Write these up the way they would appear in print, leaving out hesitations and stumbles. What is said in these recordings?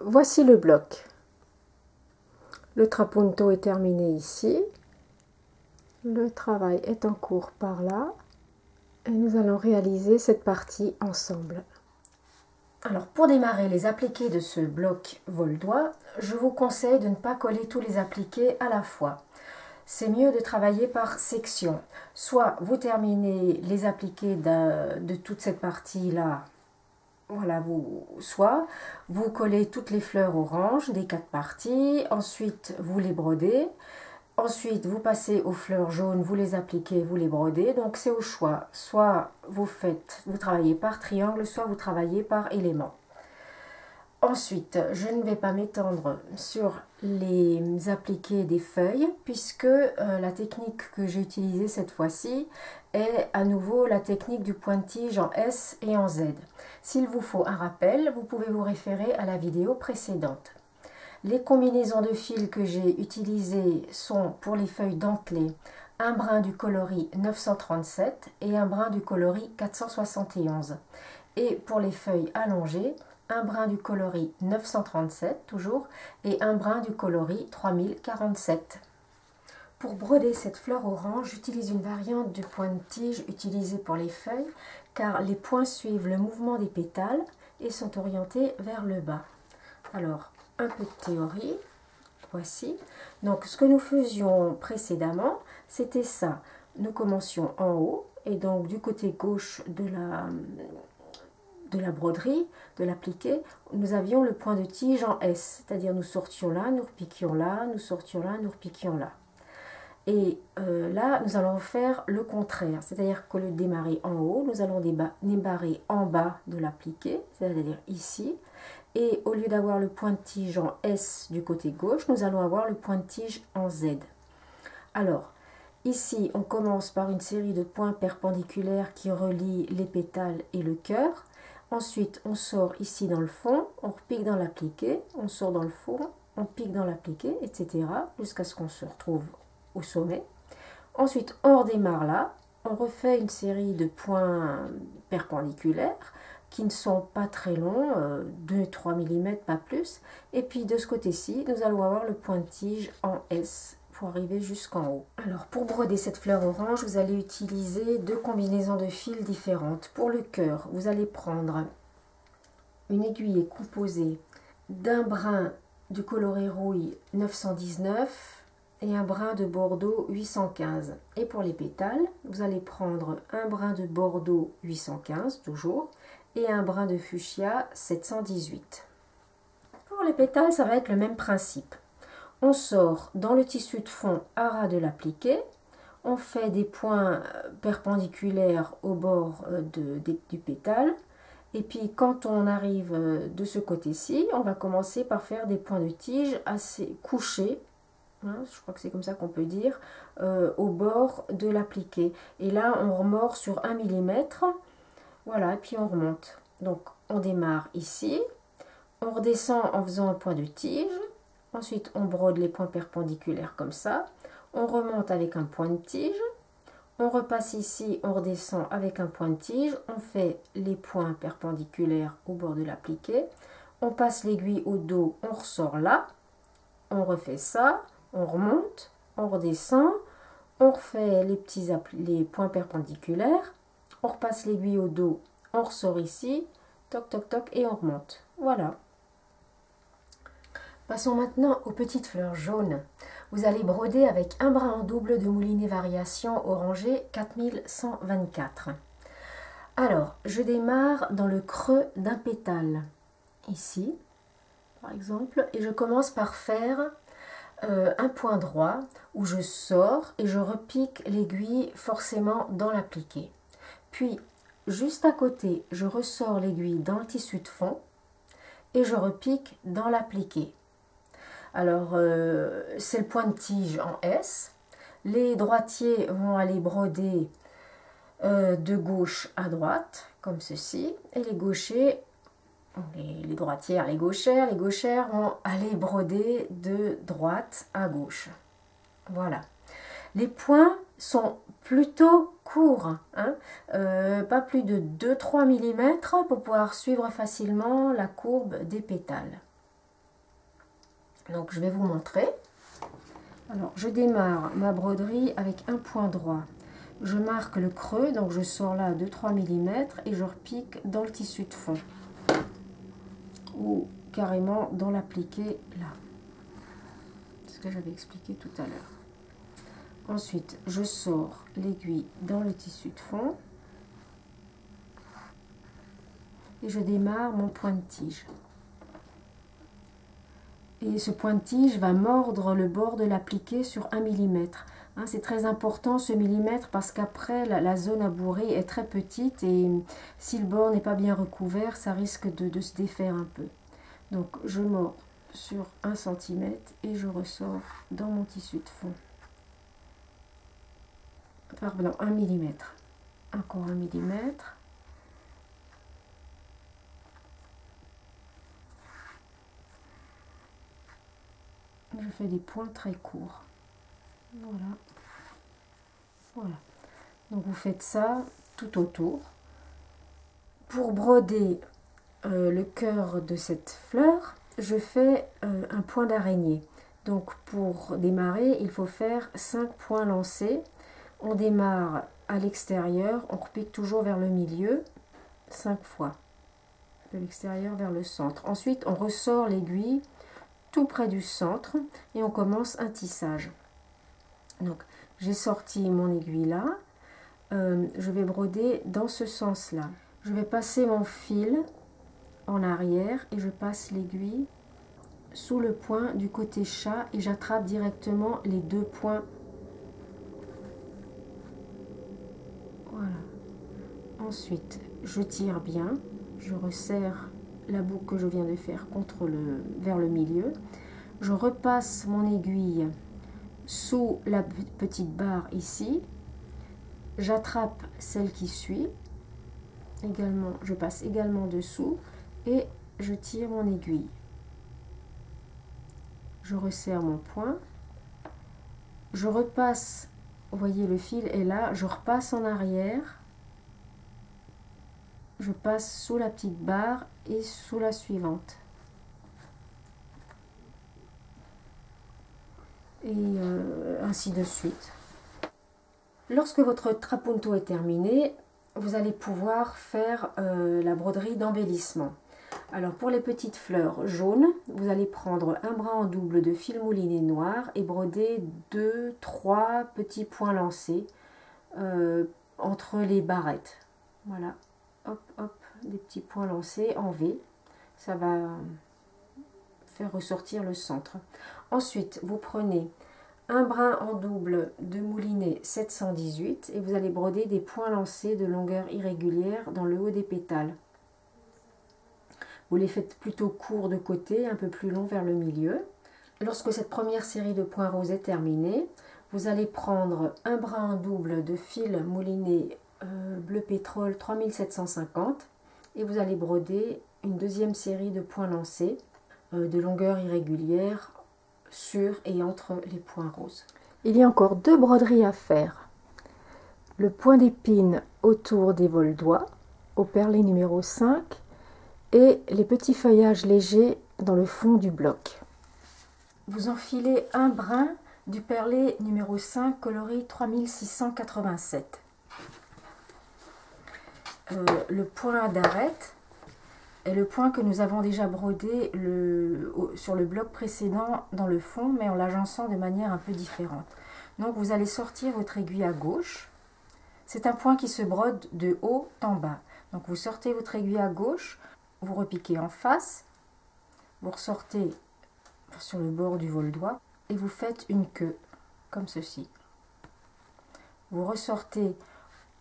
voici le bloc. Le trapunto est terminé ici. Le travail est en cours par là. Et nous allons réaliser cette partie ensemble. Alors pour démarrer les appliqués de ce bloc vol-doigt, je vous conseille de ne pas coller tous les appliqués à la fois. C'est mieux de travailler par section. Soit vous terminez les appliqués de toute cette partie-là, voilà, soit vous collez toutes les fleurs oranges des 4 parties, ensuite vous les brodez, ensuite vous passez aux fleurs jaunes, vous les appliquez, vous les brodez, donc c'est au choix. Soit vous travaillez par triangle, soit vous travaillez par élément. Ensuite, je ne vais pas m'étendre sur les appliqués des feuilles puisque la technique que j'ai utilisée cette fois-ci est à nouveau la technique du pointe-tige en S et en Z. S'il vous faut un rappel, vous pouvez vous référer à la vidéo précédente. Les combinaisons de fils que j'ai utilisées sont pour les feuilles dentelées un brin du coloris 937 et un brin du coloris 471. Et pour les feuilles allongées, un brin du coloris 937 toujours et un brin du coloris 3047. Pour broder cette fleur orange, j'utilise une variante du pointe-tige utilisée pour les feuilles car les points suivent le mouvement des pétales et sont orientés vers le bas. Alors, un peu de théorie, voici. Donc, ce que nous faisions précédemment, c'était ça. Nous commencions en haut et donc du côté gauche de la broderie, de l'appliqué, nous avions le point de tige en S, c'est-à-dire nous sortions là, nous repiquions là, nous sortions là, nous repiquions là. Et là, nous allons faire le contraire, c'est-à-dire qu'au lieu de démarrer en haut, nous allons démarrer en bas de l'appliqué, c'est-à-dire ici. Et au lieu d'avoir le point de tige en S du côté gauche, nous allons avoir le point de tige en Z. Alors, ici, on commence par une série de points perpendiculaires qui relient les pétales et le cœur. Ensuite, on sort ici dans le fond, on repique dans l'appliqué, on sort dans le fond, on pique dans l'appliqué, etc. jusqu'à ce qu'on se retrouve au sommet. Ensuite, on redémarre là, on refait une série de points perpendiculaires qui ne sont pas très longs, 2-3 mm, pas plus. Et puis de ce côté-ci, nous allons avoir le point de tige en S pour arriver jusqu'en haut. Alors pour broder cette fleur orange, vous allez utiliser 2 combinaisons de fils différentes. Pour le cœur, vous allez prendre une aiguille composée d'un brin du coloris rouille 919 et un brin de bordeaux 815. Et pour les pétales, vous allez prendre un brin de bordeaux 815 toujours et un brin de fuchsia 718. Pour les pétales, ça va être le même principe. On sort dans le tissu de fond à ras de l'appliqué, on fait des points perpendiculaires au bord du pétale, et puis quand on arrive de ce côté-ci, on va commencer par faire des points de tige assez couchés, hein, je crois que c'est comme ça qu'on peut dire, au bord de l'appliqué. Et là, on remord sur 1 mm, voilà, et puis on remonte. Donc on démarre ici, on redescend en faisant un point de tige. Ensuite, on brode les points perpendiculaires comme ça. On remonte avec un point de tige. On repasse ici, on redescend avec un point de tige. On fait les points perpendiculaires au bord de l'appliqué. On passe l'aiguille au dos, on ressort là. On refait ça. On remonte, on redescend. On refait les points perpendiculaires. On repasse l'aiguille au dos, on ressort ici. Toc, toc, toc, et on remonte. Voilà. Passons maintenant aux petites fleurs jaunes. Vous allez broder avec un brin en double de moulinet variation orangé 4124. Alors, je démarre dans le creux d'un pétale, ici, par exemple, et je commence par faire un point droit où je sors et je repique l'aiguille forcément dans l'appliqué. Puis, juste à côté, je ressors l'aiguille dans le tissu de fond et je repique dans l'appliqué. Alors, c'est le point de tige en S. Les droitiers vont aller broder de gauche à droite, comme ceci. Et les gauchers, les droitières, les gauchères vont aller broder de droite à gauche. Voilà. Les points sont plutôt courts, hein, pas plus de 2-3 mm pour pouvoir suivre facilement la courbe des pétales. Donc je vais vous montrer. Alors je démarre ma broderie avec un point droit. Je marque le creux, donc je sors là 2-3 mm et je repique dans le tissu de fond. Ou carrément dans l'appliqué là. C'est ce que j'avais expliqué tout à l'heure. Ensuite, je sors l'aiguille dans le tissu de fond. Et je démarre mon point de tige. Et ce point de tige va mordre le bord de l'appliqué sur 1 mm. Hein, c'est très important ce millimètre parce qu'après la zone à bourrer est très petite et si le bord n'est pas bien recouvert, ça risque de se défaire un peu. Donc je mords sur 1 cm et je ressors dans mon tissu de fond. Pardon, 1 mm. Encore 1 mm. Je fais des points très courts. Voilà. Voilà. Donc vous faites ça tout autour. Pour broder le cœur de cette fleur, je fais un point d'araignée. Donc pour démarrer, il faut faire 5 points lancés. On démarre à l'extérieur, on repique toujours vers le milieu, 5 fois. De l'extérieur vers le centre. Ensuite, on ressort l'aiguille tout près du centre et on commence un tissage. Donc j'ai sorti mon aiguille là, je vais broder dans ce sens là. Je vais passer mon fil en arrière et je passe l'aiguille sous le point du côté chat et j'attrape directement les 2 points. Voilà. Ensuite je tire bien, je resserre la boucle que je viens de faire vers le milieu. Je repasse mon aiguille sous la petite barre ici. J'attrape celle qui suit. Également, je passe également dessous et je tire mon aiguille. Je resserre mon point. Je repasse, vous voyez le fil est là, je repasse en arrière. Je passe sous la petite barre et sous la suivante. Et ainsi de suite. Lorsque votre trapunto est terminé, vous allez pouvoir faire la broderie d'embellissement. Alors pour les petites fleurs jaunes, vous allez prendre un bras en double de fil mouliné noir et broder 2-3 petits points lancés entre les barrettes. Voilà, hop hop, des petits points lancés en V. Ça va faire ressortir le centre. Ensuite, vous prenez un brin en double de moulinet 718 et vous allez broder des points lancés de longueur irrégulière dans le haut des pétales. Vous les faites plutôt courts de côté, un peu plus long vers le milieu. Lorsque cette première série de points roses est terminée, vous allez prendre un brin en double de fil moulinet bleu pétrole 3750 et vous allez broder une deuxième série de points lancés de longueur irrégulière sur et entre les points roses. Il y a encore 2 broderies à faire. Le point d'épine autour des vols d'oie, au perlé numéro 5, et les petits feuillages légers dans le fond du bloc. Vous enfilez un brin du perlé numéro 5 coloris 3687. Le point d'arête est le point que nous avons déjà brodé sur le bloc précédent dans le fond, mais en l'agençant de manière un peu différente. Donc vous allez sortir votre aiguille à gauche. C'est un point qui se brode de haut en bas. Donc vous sortez votre aiguille à gauche, vous repiquez en face, vous ressortez sur le bord du vol d'oie et vous faites une queue comme ceci. Vous ressortez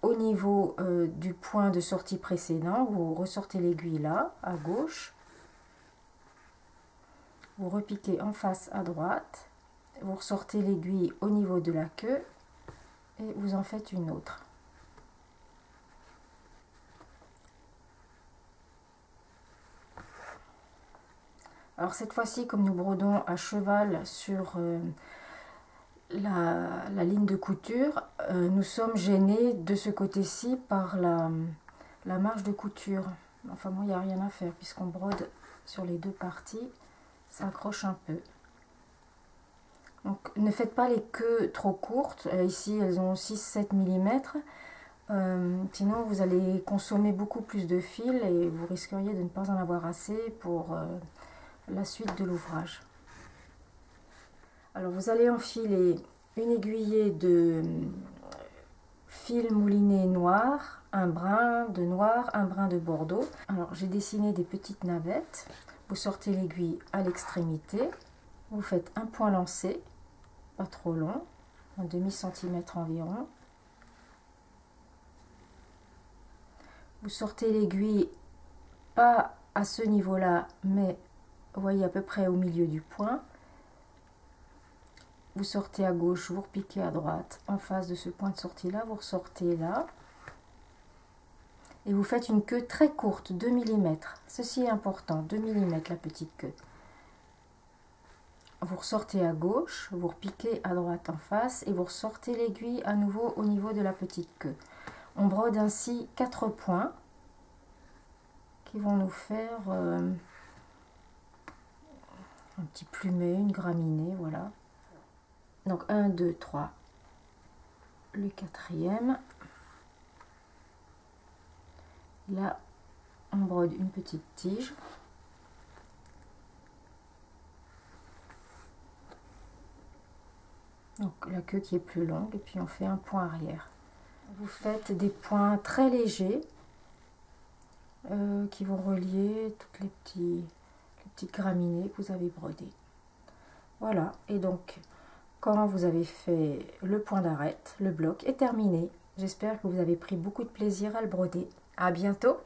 au niveau du point de sortie précédent, vous ressortez l'aiguille là, à gauche, vous repiquez en face à droite, vous ressortez l'aiguille au niveau de la queue et vous en faites une autre. Alors cette fois-ci, comme nous brodons à cheval sur la ligne de couture, nous sommes gênés de ce côté-ci par la marge de couture. Enfin bon, il n'y a rien à faire puisqu'on brode sur les deux parties, ça accroche un peu. Donc ne faites pas les queues trop courtes. Ici elles ont 6-7 mm. Sinon vous allez consommer beaucoup plus de fil et vous risqueriez de ne pas en avoir assez pour la suite de l'ouvrage. Alors vous allez enfiler une aiguillée de fil mouliné noir, un brin de noir, un brin de bordeaux. Alors j'ai dessiné des petites navettes. Vous sortez l'aiguille à l'extrémité, vous faites un point lancé, pas trop long, un demi-centimètre environ. Vous sortez l'aiguille pas à ce niveau-là, mais vous voyez à peu près au milieu du point. Vous sortez à gauche, vous repiquez à droite, en face de ce point de sortie là, vous ressortez là. Et vous faites une queue très courte, 2 mm. Ceci est important, 2 mm la petite queue. Vous ressortez à gauche, vous repiquez à droite en face et vous ressortez l'aiguille à nouveau au niveau de la petite queue. On brode ainsi 4 points qui vont nous faire un petit plumet, une graminée, voilà. Donc 1, 2, 3, le quatrième. Là, on brode une petite tige. Donc la queue qui est plus longue et puis on fait un point arrière. Vous faites des points très légers qui vont relier toutes les petites graminées que vous avez brodées. Voilà, et donc quand vous avez fait le point d'arrêt, le bloc est terminé. J'espère que vous avez pris beaucoup de plaisir à le broder. À bientôt!